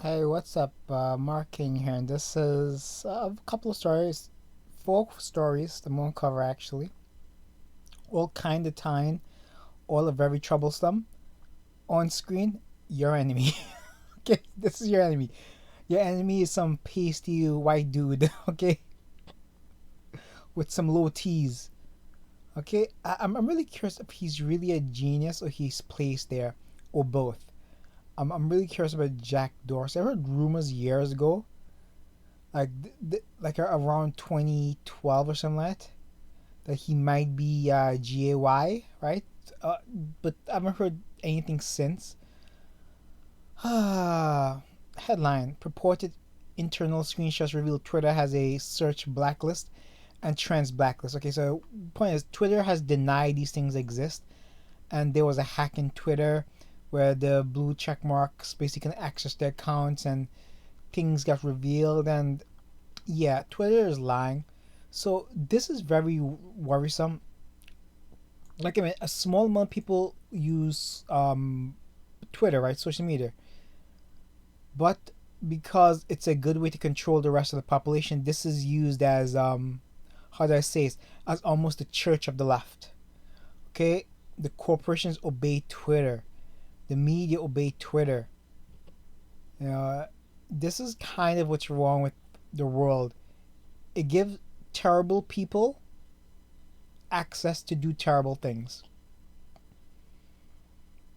Hey, what's up? Mark King here, and this is a couple of stories, four stories, the moon cover actually, all kind of tying, all are very troublesome. On screen, your enemy. Okay, this is your enemy. Your enemy is some pasty white dude, okay, with some low T's. Okay, I'm really curious if he's really a genius or he's placed there, or both. I'm really curious about Jack Dorsey. I heard rumors years ago like around 2012 or something like that he might be GAY, right? Uh, but I haven't heard anything since. Headline: Purported internal screenshots reveal Twitter has a search blacklist and trans blacklist. Okay, so point is Twitter has denied these things exist, and there was a hack in Twitter where the blue check marks basically can access their accounts and things got revealed. And yeah, Twitter is lying. So this is very worrisome. Like I mean, a small amount of people use Twitter, right, social media, but because it's a good way to control the rest of the population, this is used as how do I say it? As almost the church of the left. Okay, the corporations obey Twitter, the media obey Twitter. You know, this is kind of what's wrong with the world. It gives terrible people access to do terrible things.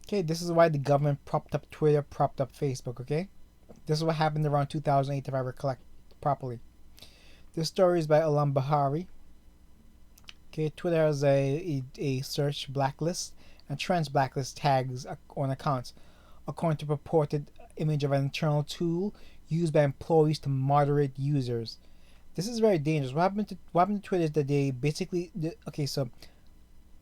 Okay, this is why the government propped up Twitter, propped up Facebook, okay? This is what happened around 2008, if I recollect properly. This story is by Alam Bahari. Okay, Twitter has a search blacklist and trans blacklist tags on accounts, according to purported image of an internal tool used by employees to moderate users. This is very dangerous. What happened to Twitter is that they basically okay, so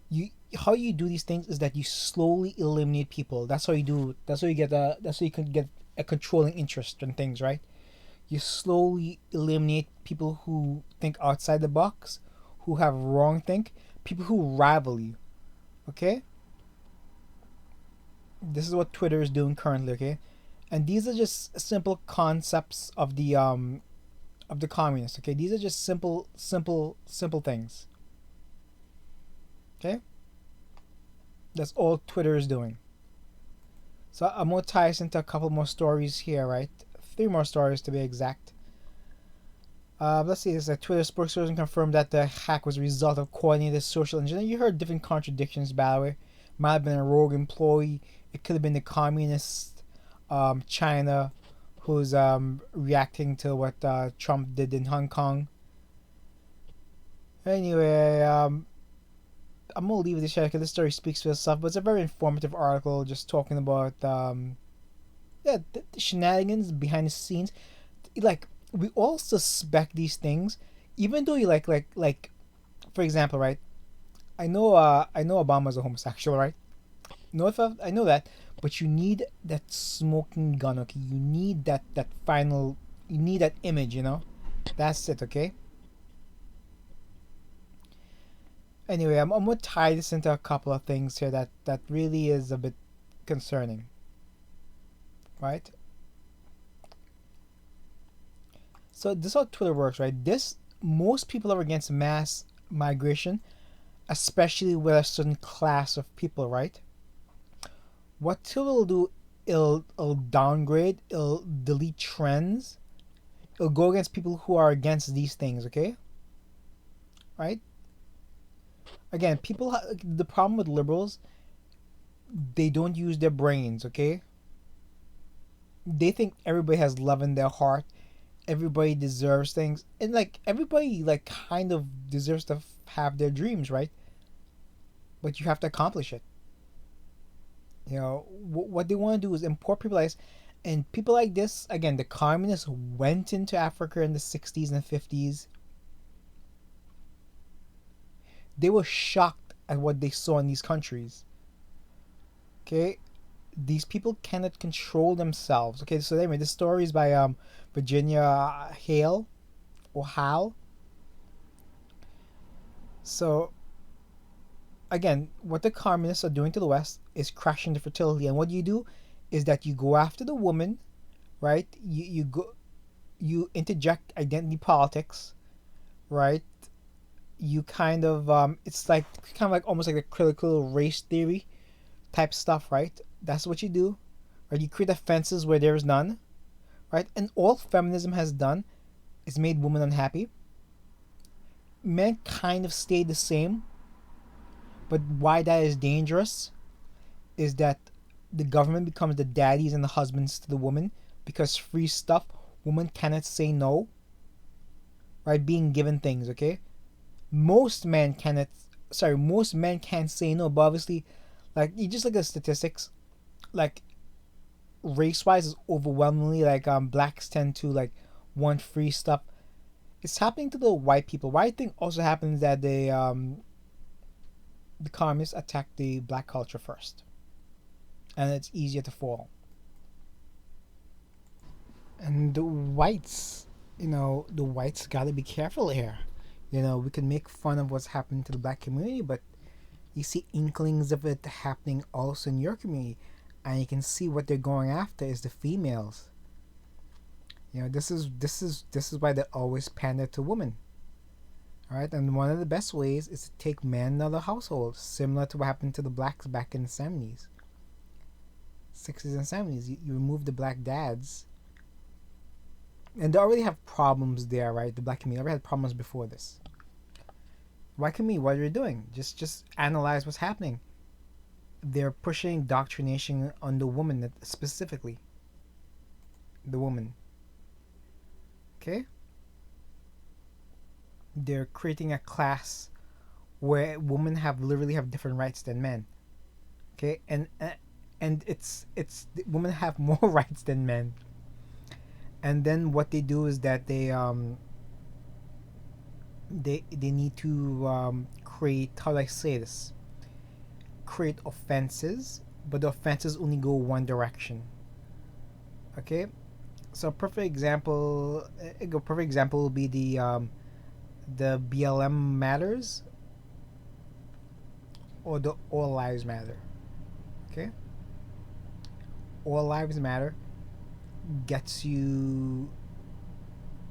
you how you do these things is that you slowly eliminate people. That's how you do. That's how you get a. That's how you can get a controlling interest in things, right? You slowly eliminate people who think outside the box, who have wrong think, people who rival you. Okay, this is what Twitter is doing currently. Okay, and these are just simple concepts of the communists. Okay, these are just simple things. Okay, that's all Twitter is doing. So I'm gonna tie us into a couple more stories here, right? Three more stories to be exact. Let's see. This a Twitter spokesperson confirmed that the hack was a result of coordinated social engineering. You heard different contradictions, by the way. Might have been a rogue employee. It could have been the communist China who's reacting to what Trump did in Hong Kong. Anyway, I'm gonna leave this here because this story speaks for itself. But it's a very informative article, just talking about yeah, the shenanigans behind the scenes. Like we all suspect these things, even though you like for example, right? I know Obama's a homosexual, right? No, if I know that, but you need that smoking gun, okay? You need that final, you need that image, you know. That's it, okay. Anyway, I'm gonna tie this into a couple of things here that really is a bit concerning, right? So this is how Twitter works, right? This Most people are against mass migration, especially with a certain class of people, right? What Twitter will do, it'll downgrade, it'll delete trends, it'll go against people who are against these things, okay? Right? Again, the problem with liberals, they don't use their brains, okay? They think everybody has love in their heart, everybody deserves things, and like everybody like kind of deserves to have their dreams, right? But you have to accomplish it. You know what they want to do is import people like this, and people like this. Again, the communists went into Africa in the 60s and 50s. They were shocked at what they saw in these countries. Okay, these people cannot control themselves. Okay, so anyway, this story is by Virginia Hale or Hal. So again, what the communists are doing to the West is crashing the fertility. And what you do is that you go after the woman right? You interject identity politics, right? You kind of it's like kind of like almost like a critical race theory type stuff, right? That's what you do, right? You create offenses where there is none, right? And all feminism has done is made women unhappy. Men kind of stay the same, but why that is dangerous is that the government becomes the daddies and the husbands to the woman because free stuff, women cannot say no, right? Being given things, okay? Most men cannot, most men can't say no, but obviously, like, you just look at statistics, like, race wise is overwhelmingly like blacks tend to like want free stuff. It's happening to the white people. Why I think also happens that the communists attack the black culture first, and it's easier to fall. And the whites, the whites got to be careful here. We can make fun of what's happening to the black community, but you see inklings of it happening also in your community, and you can see what they're going after is the females. This is why they always pander to women. All right, and one of the best ways is to take men out of the household, similar to what happened to the blacks back in the 70s, 60s, and 70s. You remove the black dads, and they already have problems there, right? The black community already had problems before this. White community, what are you doing? Just analyze what's happening. They're pushing indoctrination on the woman, specifically the woman. Okay, they're creating a class where women literally have different rights than men. Okay, and it's women have more rights than men. And then what they do is that they need to create, how do I say this, create offenses, but the offenses only go one direction. Okay, so a perfect example will be the BLM matters or the All Lives Matter. Okay, All Lives Matter gets you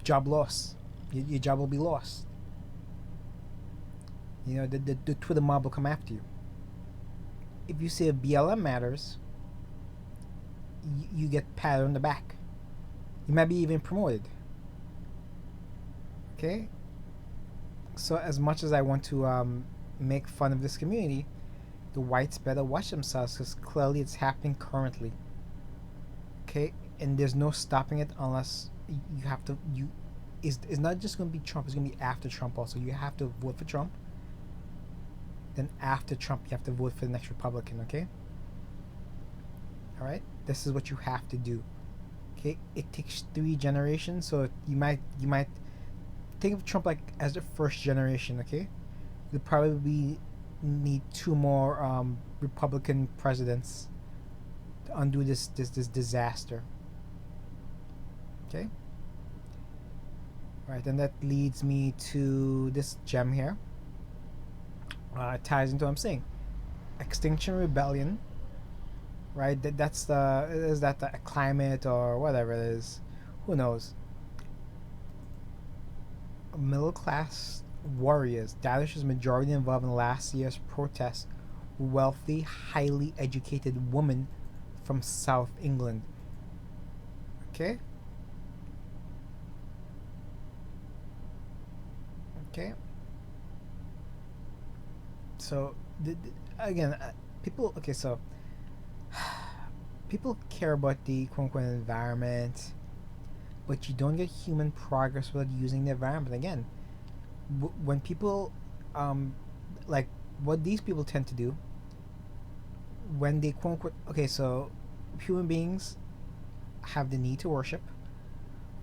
job loss. Your job will be lost. The Twitter mob will come after you. If you say BLM matters, you get patted on the back. You might be even promoted. Okay? So as much as I want to make fun of this community, the whites better watch themselves because clearly it's happening currently. Okay? And there's no stopping it unless you have to. It's not just going to be Trump, it's going to be after Trump also. You have to vote for Trump. Then after Trump, you have to vote for the next Republican, okay? All right? This is what you have to do. Okay? It takes 3 generations, so you might think of Trump like as the first generation, okay? You'll probably need 2 more Republican presidents to undo this disaster. Okay? Right, and that leads me to this gem here. It ties into what I'm saying. Extinction Rebellion, right? Is that the climate or whatever it is? Who knows? Middle class warriors, Dalish's majority involved in last year's protests, wealthy, highly educated women from South England. Okay? Okay? So, again, people, okay, so people care about the quote unquote environment, but you don't get human progress without using the environment. Again, when people, like, what these people tend to do, when they quote unquote, okay, so human beings have the need to worship.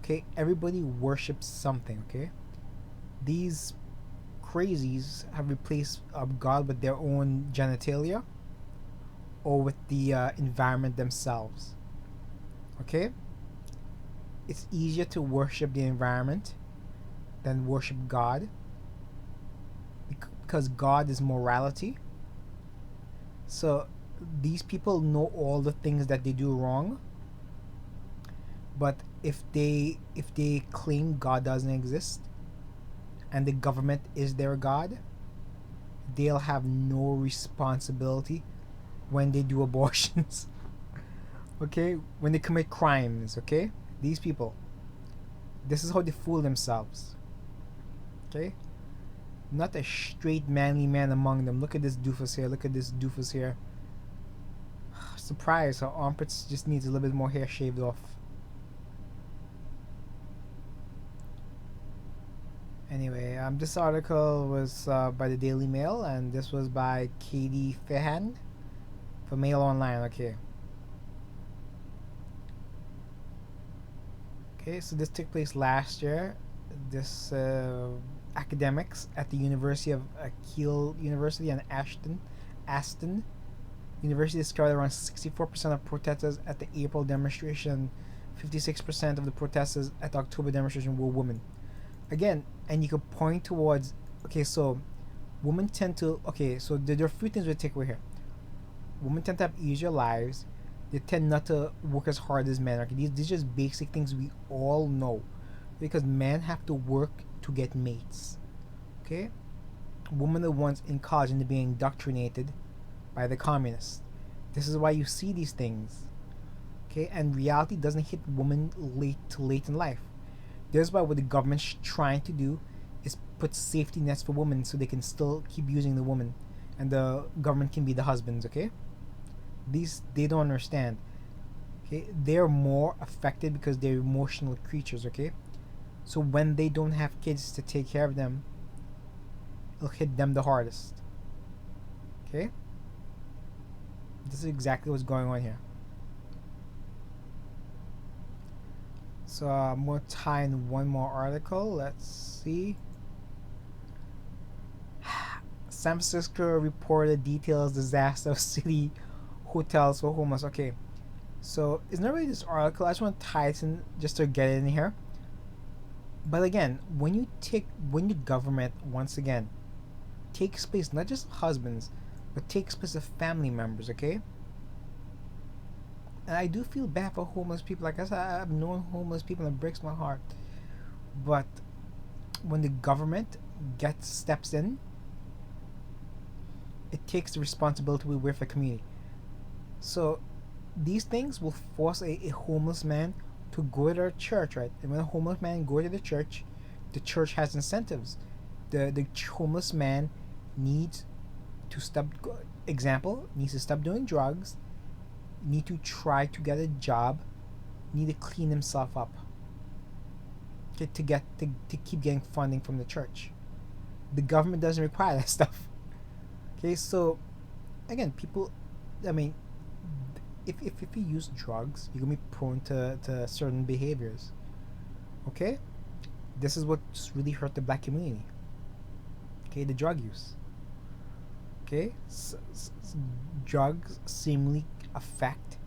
Okay, everybody worships something. Okay, these crazies have replaced God with their own genitalia or with the environment themselves. Okay, it's easier to worship the environment than worship God because God is morality. So these people know all the things that they do wrong, But if they claim God doesn't exist and the government is their God, they'll have no responsibility when they do abortions. Okay, when they commit crimes. Okay, these people, this is how they fool themselves. Okay, not a straight manly man among them. Look at this doofus here. Look at this doofus here. Surprise, her armpits just needs a little bit more hair shaved off. Anyway, this article was by the Daily Mail, and this was by Katie Fehan for Mail Online. Okay. Okay, so this took place last year. This academics at the University of Kiel University and Aston University discovered around 64% of protesters at the April demonstration, 56% of the protesters at the October demonstration were women. Again, and you could point towards, okay, so women tend to, okay, so there are a few things we take away here. Women tend to have easier lives. They tend not to work as hard as men. Okay, these are just basic things we all know, because men have to work to get mates. Okay, women are the ones in college and they're being indoctrinated by the communists. This is why you see these things. Okay, and reality doesn't hit women late in life. That's why what the government's trying to do is put safety nets for women so they can still keep using the woman, and the government can be the husbands. Okay, these they don't understand. Okay, they're more affected because they're emotional creatures. Okay, so when they don't have kids to take care of them, it'll hit them the hardest. Okay, this is exactly what's going on here. So I'm going to tie in one more article. Let's see. San Francisco reported details disaster of city hotels for homeless. Okay, so it's not really this article. I just want to tie it in just to get it in here. But again, when the government once again takes place, not just husbands, but takes place of family members. Okay, and I do feel bad for homeless people. Like I said, I've known homeless people and it breaks my heart. But when the government steps in, it takes the responsibility with the community. So these things will force a homeless man to go to their church, right? And when a homeless man goes to the church has incentives. The homeless man needs to stop. Example, needs to stop doing drugs. Need to try to get a job. Need to clean himself up. Okay, to keep getting funding from the church. The government doesn't require that stuff. Okay, so again, people, I mean, if you use drugs, you're gonna be prone to certain behaviors. Okay, this is what's really hurt the black community. Okay, the drug use. Okay, drugs seemingly affect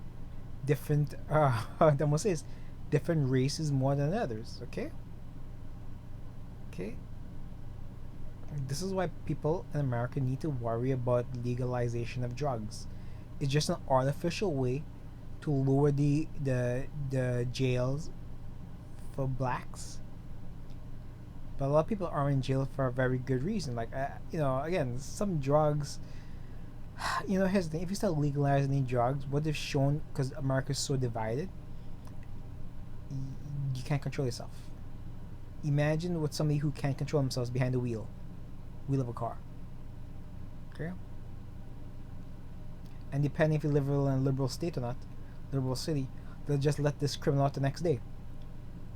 different I must say is different races more than others. Okay, okay, this is why people in America need to worry about legalization of drugs. It's just an artificial way to lower the jails for blacks. But a lot of people are in jail for a very good reason. Like, again, some drugs. Here's the thing: if you start legalizing any drugs, what they've shown, because America's so divided, you can't control yourself. Imagine with somebody who can't control themselves behind the wheel of a car. Okay. And depending if you live in a liberal state or not, liberal city, they'll just let this criminal out the next day.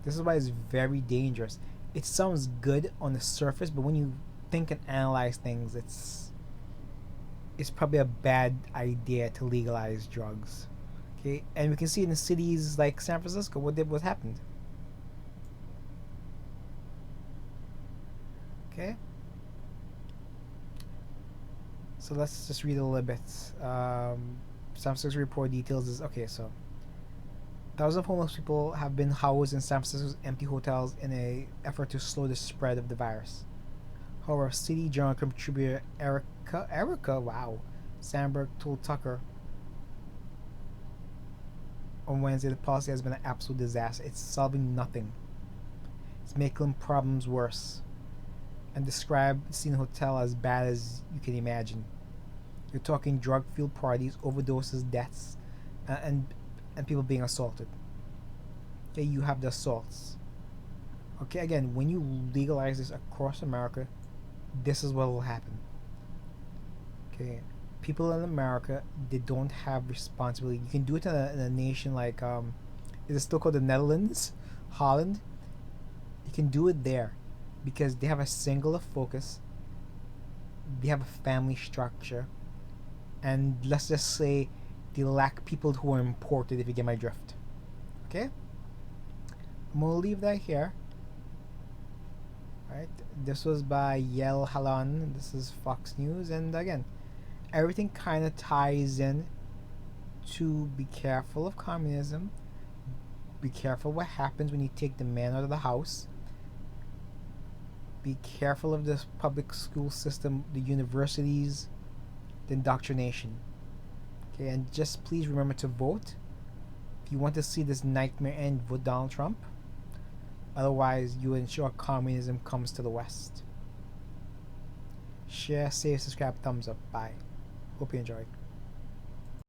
This is why it's very dangerous. It sounds good on the surface, but when you think and analyze things, it's probably a bad idea to legalize drugs. Okay, and we can see in cities like San Francisco what happened. Okay, so let's just read a little bit. San Francisco report details is okay. So thousands of homeless people have been housed in San Francisco's empty hotels in an effort to slow the spread of the virus. However, City Journal contributor Erica, wow, Sandberg told Tucker on Wednesday, the policy has been an absolute disaster. It's solving nothing. It's making problems worse. And described the scene hotel as bad as you can imagine. You're talking drug-fueled parties, overdoses, deaths, and and people being assaulted. Okay, you have the assaults. Okay, again, when you legalize this across America, this is what will happen. Okay, people in America, they don't have responsibility. You can do it in a nation like is it still called the Netherlands, Holland? You can do it there because they have a singular focus. They have a family structure, and let's just say they lack people who are imported. If you get my drift, okay. I'm gonna leave that here. Right. This was by Yel Halan. This is Fox News, and again, everything kind of ties in to be careful of communism. Be careful what happens when you take the man out of the house. Be careful of this public school system, the universities, the indoctrination. Okay, and just please remember to vote. If you want to see this nightmare end, vote Donald Trump. Otherwise, you ensure communism comes to the West. Share, save, subscribe, thumbs up. Bye. Hope you enjoyed.